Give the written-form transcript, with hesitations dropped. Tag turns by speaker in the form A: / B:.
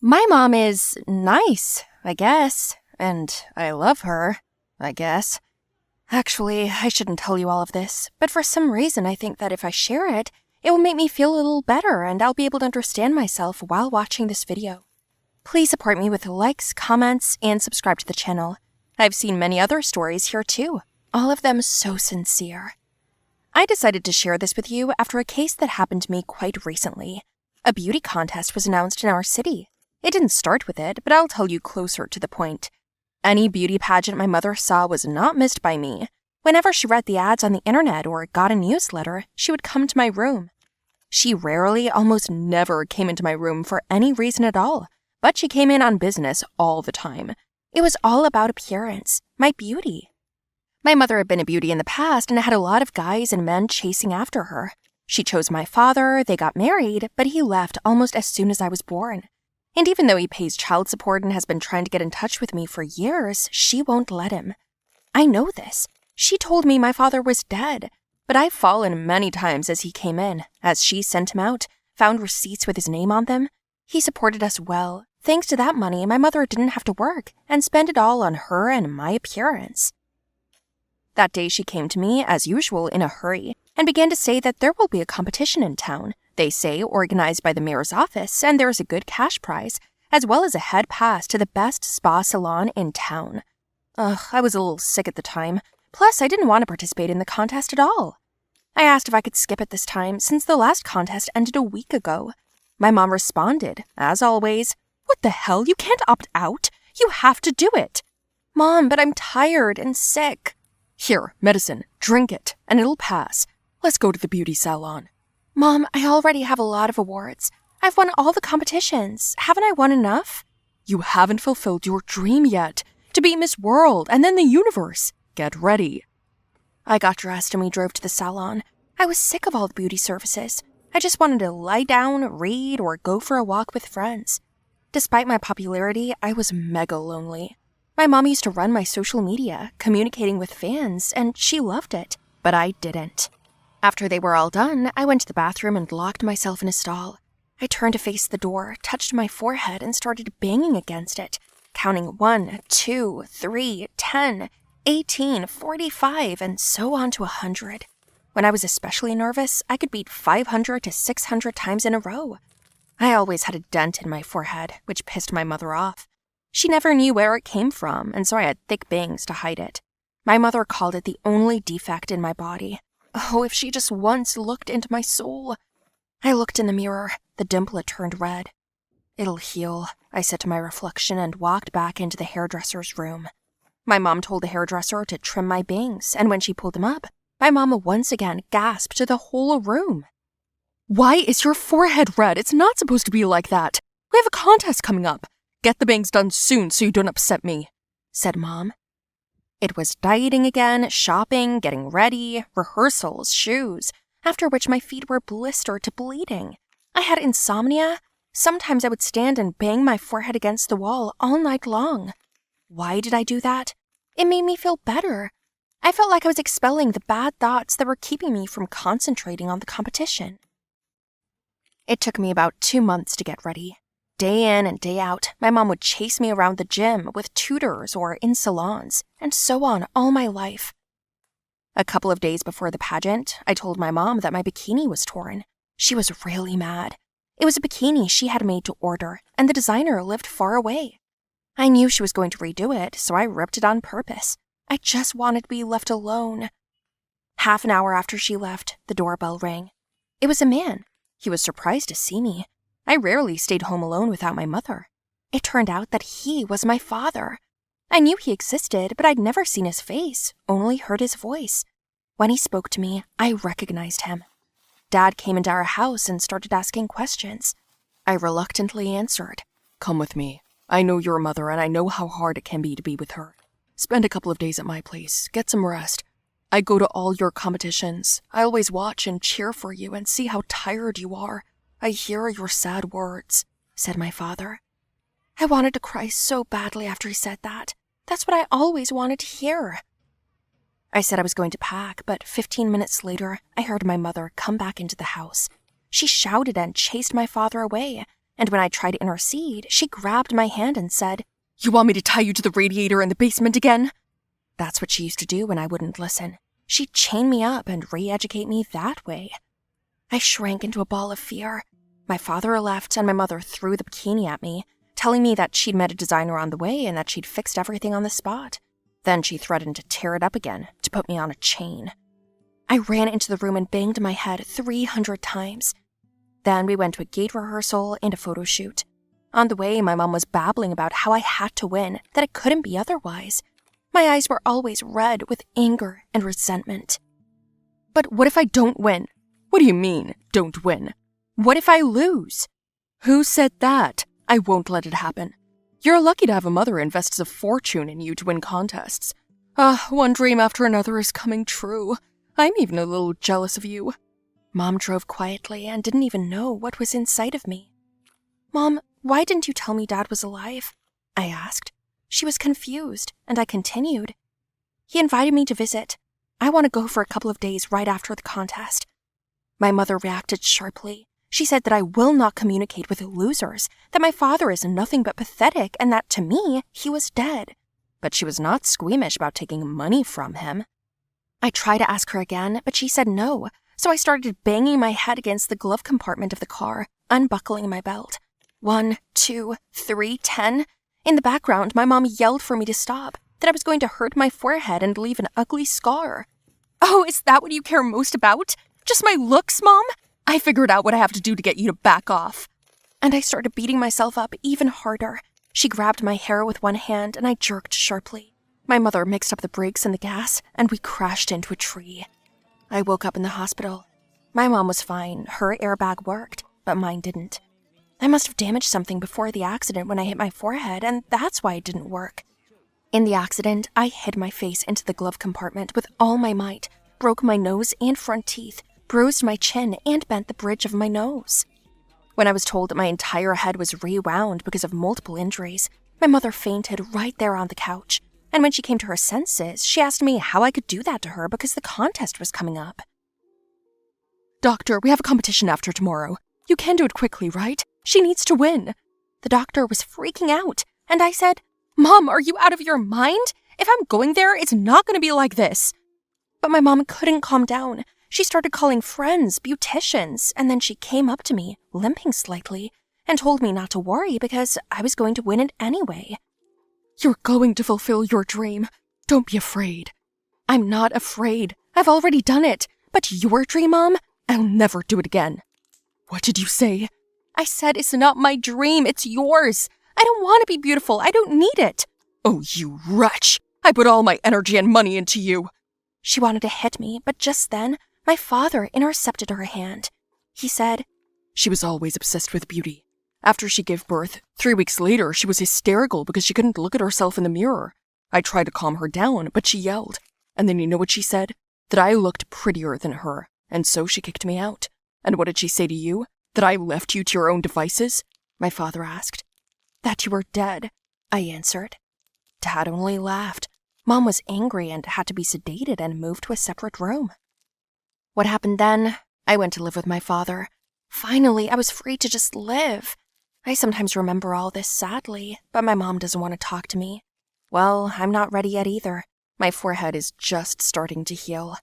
A: My mom is nice, I guess, and I love her, I guess. Actually, I shouldn't tell you all of this, but for some reason I think that if I share it, it will make me feel a little better and I'll be able to understand myself while watching this video. Please support me with likes, comments, and subscribe to the channel. I've seen many other stories here too, all of them so sincere. I decided to share this with you after a case that happened to me quite recently. A beauty contest was announced in our city. It didn't start with it, but I'll tell you closer to the point. Any beauty pageant my mother saw was not missed by me. Whenever she read the ads on the internet or got a newsletter, she would come to my room. She rarely, almost never came into my room for any reason at all, but she came in on business all the time. It was all about appearance, my beauty. My mother had been a beauty in the past and had a lot of guys and men chasing after her. She chose my father, they got married, but he left almost as soon as I was born. And even though he pays child support and has been trying to get in touch with me for years, she won't let him. I know this. She told me my father was dead, but I've fallen many times as he came in, as she sent him out, found receipts with his name on them. He supported us well. Thanks to that money, my mother didn't have to work and spend it all on her and my appearance. That day she came to me, as usual, in a hurry, and began to say that there will be a competition in town. They say organized by the mayor's office, and there is a good cash prize, as well as a head pass to the best spa salon in town. I was a little sick at the time. Plus, I didn't want to participate in the contest at all. I asked if I could skip it this time, since the last contest ended a week ago. My mom responded, as always, "What the hell? You can't opt out. You have to do it." "Mom, but I'm tired and sick." "Here, medicine. Drink it, and it'll pass. Let's go to the beauty salon." "Mom, I already have a lot of awards. I've won all the competitions. Haven't I won enough?" "You haven't fulfilled your dream yet. To be Miss World, and then the universe. Get ready." I got dressed and we drove to the salon. I was sick of all the beauty services. I just wanted to lie down, read, or go for a walk with friends. Despite my popularity, I was mega lonely. My mom used to run my social media, communicating with fans, and she loved it, but I didn't. After they were all done, I went to the bathroom and locked myself in a stall. I turned to face the door, touched my forehead, and started banging against it, counting 1, 2, 3, 10, 18, 45, and so on to 100. When I was especially nervous, I could beat 500 to 600 times in a row. I always had a dent in my forehead, which pissed my mother off. She never knew where it came from, and so I had thick bangs to hide it. My mother called it the only defect in my body. Oh, if she just once looked into my soul. I looked in the mirror. The dimple had turned red. "It'll heal," I said to my reflection and walked back into the hairdresser's room. My mom told the hairdresser to trim my bangs, and when she pulled them up, my mama once again gasped to the whole room. "Why is your forehead red? It's not supposed to be like that. We have a contest coming up. Get the bangs done soon so you don't upset me," said Mom. It was dieting again, shopping, getting ready, rehearsals, shoes, after which my feet were blistered to bleeding. I had insomnia. Sometimes I would stand and bang my forehead against the wall all night long. Why did I do that? It made me feel better. I felt like I was expelling the bad thoughts that were keeping me from concentrating on the competition. It took me about 2 months to get ready. Day in and day out, my mom would chase me around the gym with tutors or in salons, and so on all my life. A couple of days before the pageant, I told my mom that my bikini was torn. She was really mad. It was a bikini she had made to order, and the designer lived far away. I knew she was going to redo it, so I ripped it on purpose. I just wanted to be left alone. Half an hour after she left, the doorbell rang. It was a man. He was surprised to see me. I rarely stayed home alone without my mother. It turned out that he was my father. I knew he existed, but I'd never seen his face, only heard his voice. When he spoke to me, I recognized him. Dad came into our house and started asking questions. I reluctantly answered, "Come with me. I know your mother and I know how hard it can be to be with her. Spend a couple of days at my place. Get some rest. I go to all your competitions. I always watch and cheer for you and see how tired you are. I hear your sad words," said my father. I wanted to cry so badly after he said that. That's what I always wanted to hear. I said I was going to pack, but 15 minutes later, I heard my mother come back into the house. She shouted and chased my father away, and when I tried to intercede, she grabbed my hand and said,
B: "You want me to tie you to the radiator in the basement again?"
A: That's what she used to do when I wouldn't listen. She'd chain me up and re-educate me that way. I shrank into a ball of fear. My father left, and my mother threw the bikini at me, telling me that she'd met a designer on the way and that she'd fixed everything on the spot. Then she threatened to tear it up again, to put me on a chain. I ran into the room and banged my head 300 times. Then we went to a gate rehearsal and a photo shoot. On the way, my mom was babbling about how I had to win, that it couldn't be otherwise. My eyes were always red with anger and resentment.
B: "But what if I don't win?" "What do you mean, don't win?"
A: "What if I lose?"
B: "Who said that? I won't let it happen. You're lucky to have a mother who invests a fortune in you to win contests. One dream after another is coming true. I'm even a little jealous of you."
A: Mom drove quietly and didn't even know what was inside of me. "Mom, why didn't you tell me Dad was alive?" I asked. She was confused, and I continued. "He invited me to visit. I want to go for a couple of days right after the contest." My mother reacted sharply. She said that I will not communicate with losers, that my father is nothing but pathetic, and that to me, he was dead. But she was not squeamish about taking money from him. I tried to ask her again, but she said no, so I started banging my head against the glove compartment of the car, unbuckling my belt. 1, 2, 3, 10. In the background, my mom yelled for me to stop, that I was going to hurt my forehead and leave an ugly scar.
B: "Oh, is that what you care most about? Just my looks, Mom? I figured out what I have to do to get you to back off."
A: And I started beating myself up even harder. She grabbed my hair with one hand and I jerked sharply. My mother mixed up the brakes and the gas, and we crashed into a tree. I woke up in the hospital. My mom was fine. Her airbag worked, but mine didn't. I must have damaged something before the accident when I hit my forehead, and that's why it didn't work. In the accident, I hid my face into the glove compartment with all my might, broke my nose and front teeth, bruised my chin, and bent the bridge of my nose. When I was told that my entire head was rewound because of multiple injuries, my mother fainted right there on the couch. And when she came to her senses, she asked me how I could do that to her because the contest was coming up.
B: "Doctor, we have a competition after tomorrow. You can do it quickly, right? She needs to win."
A: The doctor was freaking out, and I said, "Mom, are you out of your mind? If I'm going there, it's not going to be like this." But my mom couldn't calm down. She started calling friends, beauticians, and then she came up to me, limping slightly, and told me not to worry because I was going to win it anyway.
B: "You're going to fulfill your dream. Don't be afraid."
A: "I'm not afraid. I've already done it. But your dream, Mom?
B: I'll never do it again." "What did you say?"
A: "I said it's not my dream, it's yours. I don't want to be beautiful. I don't need it."
B: "Oh, you wretch! I put all my energy and money into you."
A: She wanted to hit me, but just then, my father intercepted her hand. He said,
B: "She was always obsessed with beauty. After she gave birth, 3 weeks later, she was hysterical because she couldn't look at herself in the mirror. I tried to calm her down, but she yelled. And then you know what she said? That I looked prettier than her, and so she kicked me out. And what did she say to you? That I left you to your own devices?"
A: my father asked. "That you were dead," I answered. Dad only laughed. Mom was angry and had to be sedated and moved to a separate room. What happened then? I went to live with my father. Finally, I was free to just live. I sometimes remember all this sadly, but my mom doesn't want to talk to me. Well, I'm not ready yet either. My forehead is just starting to heal.